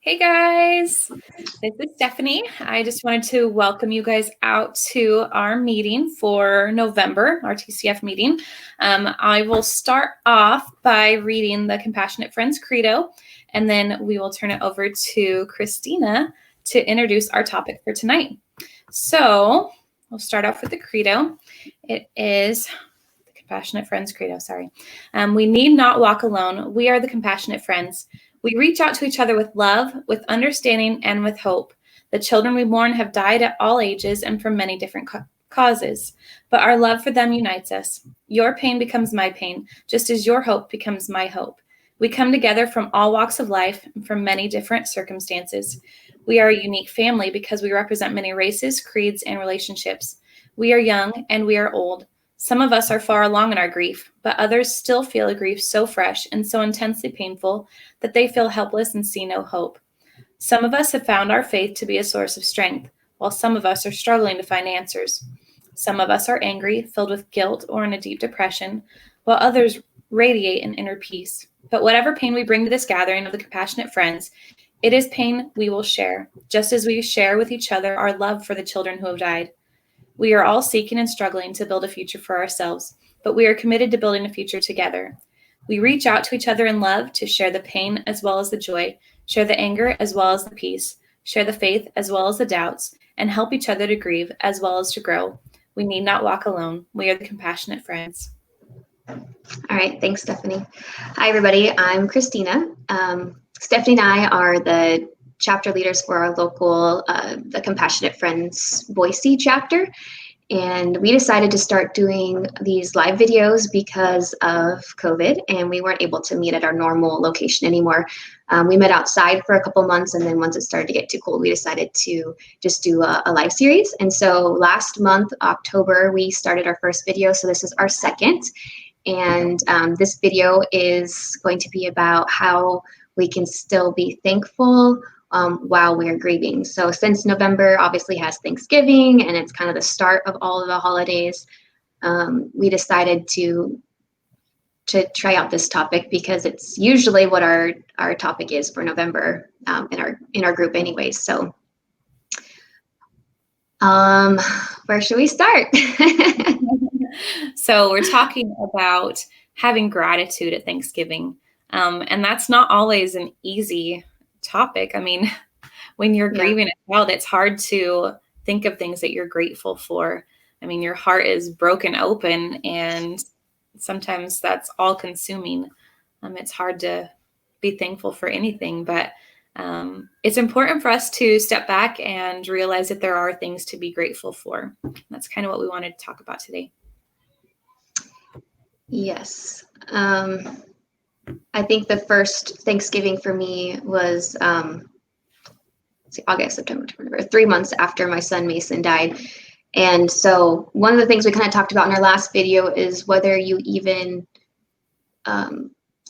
Hey guys, this is Stephanie. I just wanted to welcome you guys out to our meeting for November, our TCF meeting. I will start off by reading the Compassionate Friends Credo, and then we will turn it over to Christina to introduce our topic for tonight. So we'll start off with the Credo. It is the Compassionate Friends Credo, sorry. We need not walk alone. We are the compassionate friends. We reach out to each other with love, with understanding, and with hope. The children we mourn have died at all ages and from many different causes, but our love for them unites us. Your pain becomes my pain, just as your hope becomes my hope. We come together from all walks of life and from many different circumstances. We are a unique family because we represent many races, creeds, and relationships. We are young and we are old. Some of us are far along in our grief, but others still feel a grief so fresh and so intensely painful that they feel helpless and see no hope. Some of us have found our faith to be a source of strength, while some of us are struggling to find answers. Some of us are angry, filled with guilt, or in a deep depression, while others radiate an inner peace. But whatever pain we bring to this gathering of the compassionate friends, it is pain we will share, just as we share with each other our love for the children who have died. We are all seeking and struggling to build a future for ourselves, but we are committed to building a future together. We reach out to each other in love to share the pain as well as the joy, share the anger as well as the peace, share the faith as well as the doubts, and help each other to grieve as well as to grow. We need not walk alone. We are the compassionate friends. All right, thanks, Stephanie. Hi, everybody. I'm Christina. Stephanie and I are the chapter leaders for our local, the Compassionate Friends Boise chapter. And we decided to start doing these live videos because of COVID, and we weren't able to meet at our normal location anymore. We met outside for a couple months, and then once it started to get too cold, we decided to just do a live series. And so last month, October, we started our first video. So this is our second. And this video is going to be about how we can still be thankful while we're grieving. So since November obviously has Thanksgiving and it's kind of the start of all of the holidays, we decided to try out this topic because it's usually what our topic is for November in our group anyways. So where should we start? So we're talking about having gratitude at Thanksgiving. And that's not always an easy topic. I mean, when you're grieving a child, it's hard to think of things that you're grateful for. I mean, your heart is broken open, and sometimes that's all consuming. It's hard to be thankful for anything, but it's important for us to step back and realize that there are things to be grateful for. That's kind of what we wanted to talk about today. Yes. I think the first Thanksgiving for me was August, September, 3 months after my son Mason died. And so one of the things we kind of talked about in our last video is whether you even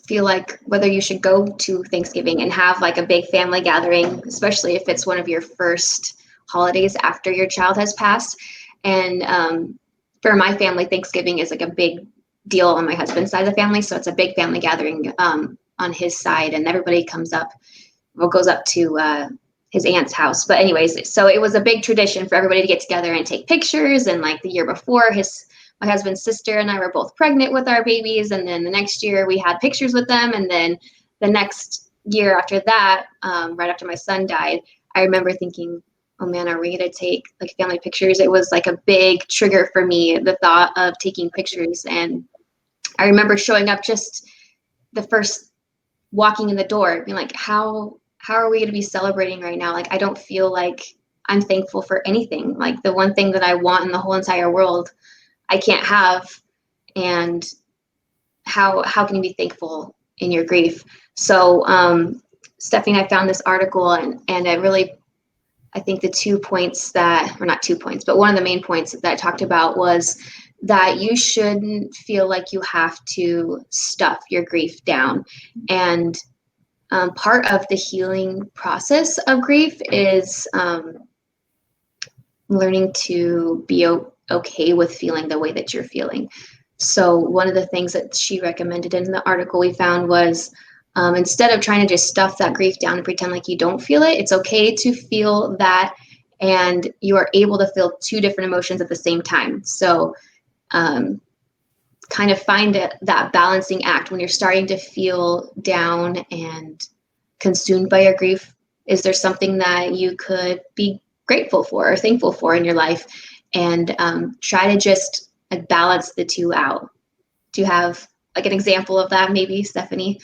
feel like whether you should go to Thanksgiving and have like a big family gathering, especially if it's one of your first holidays after your child has passed. And for my family, Thanksgiving is like a big deal on my husband's side of the family. So it's a big family gathering on his side, and everybody goes up to his aunt's house. But anyways, so it was a big tradition for everybody to get together and take pictures. And like the year before, my husband's sister and I were both pregnant with our babies. And then the next year we had pictures with them. And then the next year after that, right after my son died, I remember thinking, oh man, are we going to take like family pictures? It was like a big trigger for me, the thought of taking pictures. And I remember showing up just the first walking in the door, being like, how are we going to be celebrating right now? Like, I don't feel like I'm thankful for anything. Like the one thing that I want in the whole entire world, I can't have. And how can you be thankful in your grief? So Stephanie and I found this article, and it really, I think the 2 points that, or not 2 points, but one of the main points that I talked about was that you shouldn't feel like you have to stuff your grief down. And part of the healing process of grief is learning to be okay with feeling the way that you're feeling. So one of the things that she recommended in the article we found was Instead of trying to just stuff that grief down and pretend like you don't feel it, it's okay to feel that, and you are able to feel two different emotions at the same time. So kind of find that balancing act when you're starting to feel down and consumed by your grief. Is there something that you could be grateful for or thankful for in your life? And try to just balance the two out. Do you have like an example of that, maybe, Stephanie?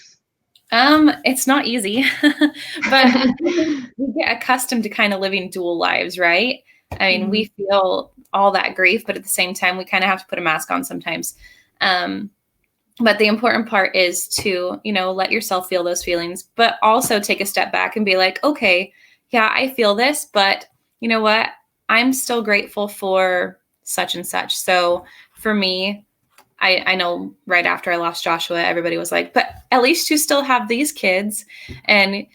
It's not easy, but we get accustomed to kind of living dual lives, right? I mean, we feel all that grief, but at the same time, we kind of have to put a mask on sometimes. But the important part is to, let yourself feel those feelings, but also take a step back and be like, okay, yeah, I feel this, but you know what? I'm still grateful for such and such. So for me, I know right after I lost Joshua, everybody was like, but at least you still have these kids. And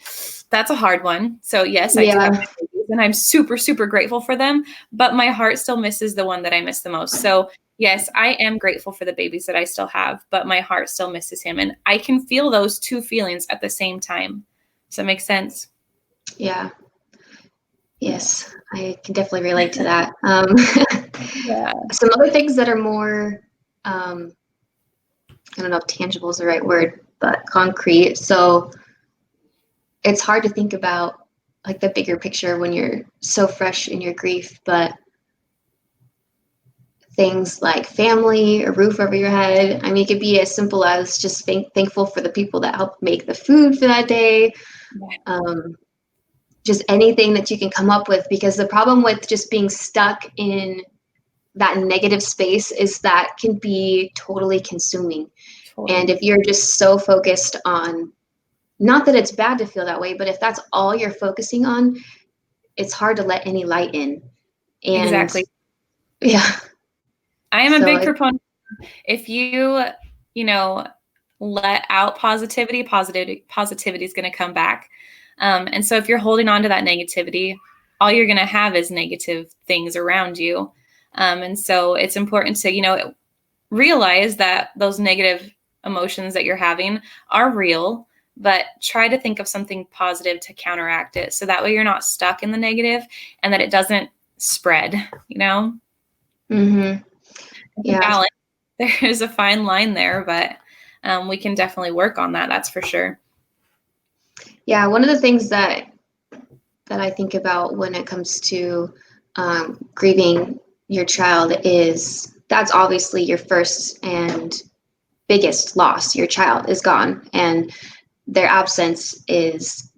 that's a hard one. So yes, I do have my babies and I'm super, super grateful for them, but my heart still misses the one that I miss the most. So yes, I am grateful for the babies that I still have, but my heart still misses him. And I can feel those two feelings at the same time. Does that make sense? Yeah. Yes, I can definitely relate to that. Yeah. Some other things that are more, I don't know if tangible is the right word, but concrete. So it's hard to think about like the bigger picture when you're so fresh in your grief, but things like family, a roof over your head. I mean, it could be as simple as just thankful for the people that helped make the food for that day. Just anything that you can come up with, because the problem with just being stuck in that negative space is that can be totally consuming. Totally. And if you're just so focused on, not that it's bad to feel that way, but if that's all you're focusing on, it's hard to let any light in. And exactly. Yeah. I am a big proponent. If you, let out positivity is going to come back. And so if you're holding on to that negativity, all you're going to have is negative things around you. And so it's important to, realize that those negative emotions that you're having are real, but try to think of something positive to counteract it. So that way you're not stuck in the negative and that it doesn't spread, Mm-hmm. Yeah. Balance. There's a fine line there, but we can definitely work on that. That's for sure. Yeah. One of the things that I think about when it comes to grieving your child is that's obviously your first and biggest loss. Your child is gone, and their absence is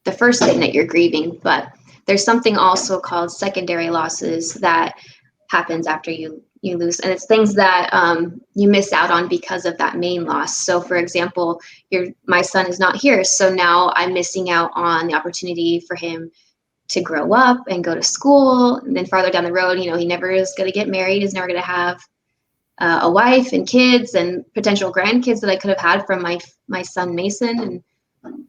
the first thing that you're grieving. But there's something also called secondary losses that happens after you lose, and it's things that you miss out on because of that main loss. So for example, my son is not here, so now I'm missing out on the opportunity for him to grow up and go to school, and then farther down the road, he never is going to get married, he's never going to have a wife and kids and potential grandkids that I could have had from my son Mason.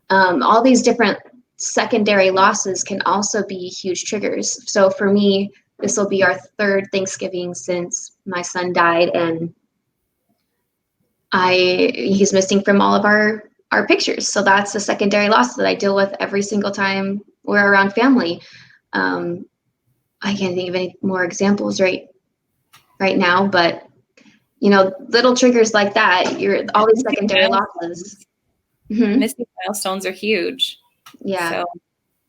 And all these different secondary losses can also be huge triggers. So for me, this will be our third Thanksgiving since my son died, and he's missing from all of our pictures. So that's a secondary loss that I deal with every single time we're around family. I can't think of any more examples right now, but little triggers like that, all these secondary losses. Mm-hmm. Missing milestones are huge. Yeah. So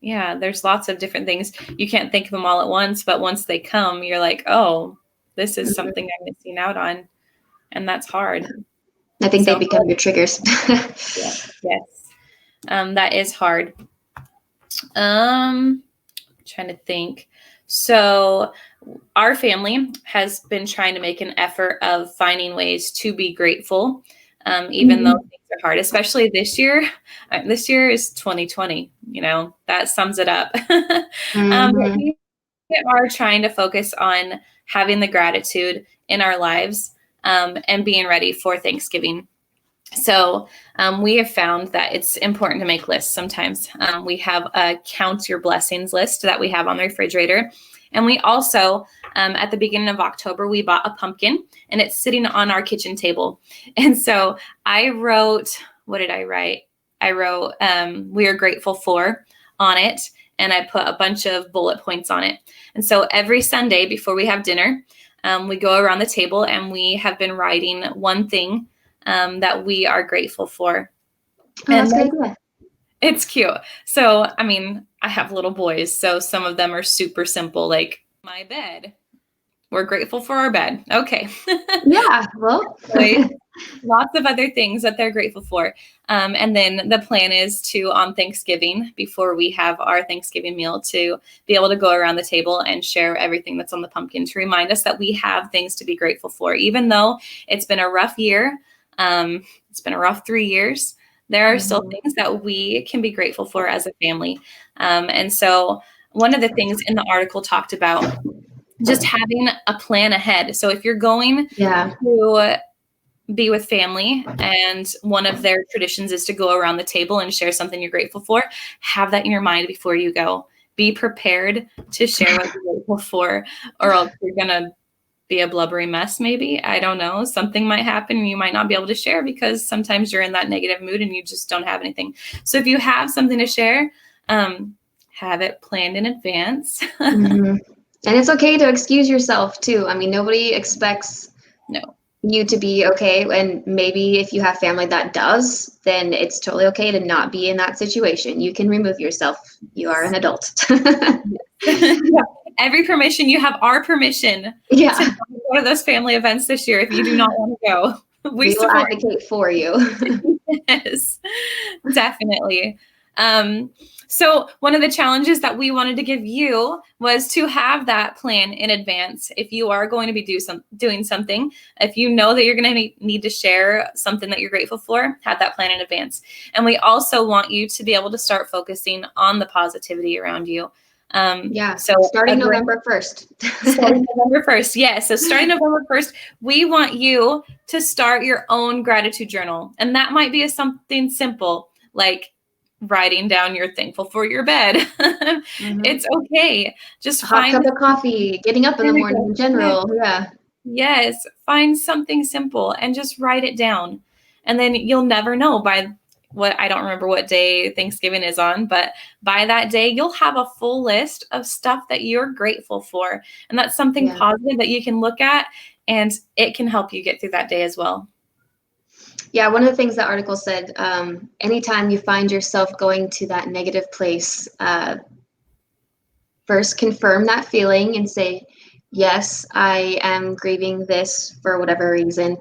yeah, there's lots of different things. You can't think of them all at once, but once they come, you're like, oh, this is something I'm missing out on. And that's hard. I think they become your triggers. Yes. That is hard. Trying to think. So our family has been trying to make an effort of finding ways to be grateful, even though things are hard, especially this year. This year is 2020, that sums it up. We are trying to focus on having the gratitude in our lives and being ready for Thanksgiving. So we have found that it's important to make lists sometimes. We have a count your blessings list that we have on the refrigerator. And we also, at the beginning of October, we bought a pumpkin and it's sitting on our kitchen table. And so I wrote, what did I write? I wrote we are grateful for on it, and I put a bunch of bullet points on it. And so every Sunday before we have dinner, we go around the table and we have been writing one thing that we are grateful for. Oh, that's a good idea. It's cute. So, I mean, I have little boys, so some of them are super simple, like my bed. We're grateful for our bed. Okay. Yeah, well. Lots of other things that they're grateful for. And then the plan is to, on Thanksgiving, before we have our Thanksgiving meal, to be able to go around the table and share everything that's on the pumpkin to remind us that we have things to be grateful for. Even though it's been a rough year, it's been a rough 3 years, there are still things that we can be grateful for as a family. And so one of the things in the article talked about just having a plan ahead. So if you're going to be with family and one of their traditions is to go around the table and share something you're grateful for, have that in your mind before you go. Be prepared to share what you're grateful for, or else you're going to be a blubbery mess maybe. I don't know. Something might happen and you might not be able to share because sometimes you're in that negative mood and you just don't have anything. So if you have something to share, have it planned in advance. And it's okay to excuse yourself too. I mean, nobody expects you to be okay. And maybe if you have family that does, then it's totally okay to not be in that situation. You can remove yourself. You are an adult. Every permission, you have our permission to go to those family events this year if you do not want to go. We will advocate for you. Yes, definitely. So one of the challenges that we wanted to give you was to have that plan in advance. If you are going to be doing something, if you know that you're going to need to share something that you're grateful for, have that plan in advance. And we also want you to be able to start focusing on the positivity around you. So starting November 1st. Starting November 1st. Yeah. So starting November 1st, we want you to start your own gratitude journal. And that might be something simple, like writing down you're thankful for your bed. It's okay. Just hot cup of coffee, getting up in the morning in general. Yes. Find something simple and just write it down. And then you'll never know I don't remember what day Thanksgiving is on, but by that day, you'll have a full list of stuff that you're grateful for. And that's something positive that you can look at, and it can help you get through that day as well. Yeah, one of the things that article said, anytime you find yourself going to that negative place, first confirm that feeling and say, yes, I am grieving this for whatever reason.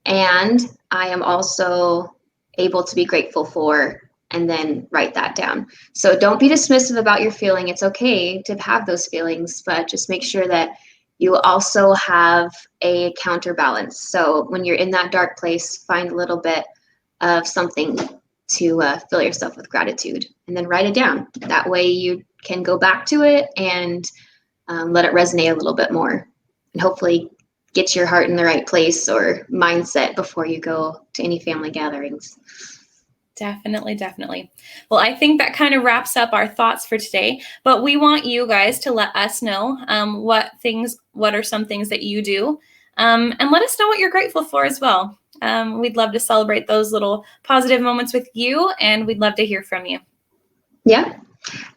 And I am also able to be grateful for, and then write that down. So don't be dismissive about your feeling. It's okay to have those feelings, but just make sure that you also have a counterbalance. So when you're in that dark place, find a little bit of something to fill yourself with gratitude, and then write it down. That way you can go back to it and let it resonate a little bit more, and hopefully get your heart in the right place or mindset before you go to any family gatherings. Definitely. Well, I think that kind of wraps up our thoughts for today, but we want you guys to let us know what are some things that you do, and let us know what you're grateful for as well. We'd love to celebrate those little positive moments with you, and we'd love to hear from you. Yeah.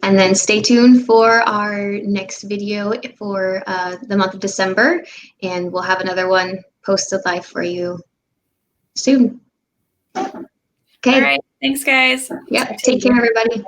And then stay tuned for our next video for the month of December, and we'll have another one posted live for you soon. Okay. All right. Thanks, guys. Yeah. Take care, everybody.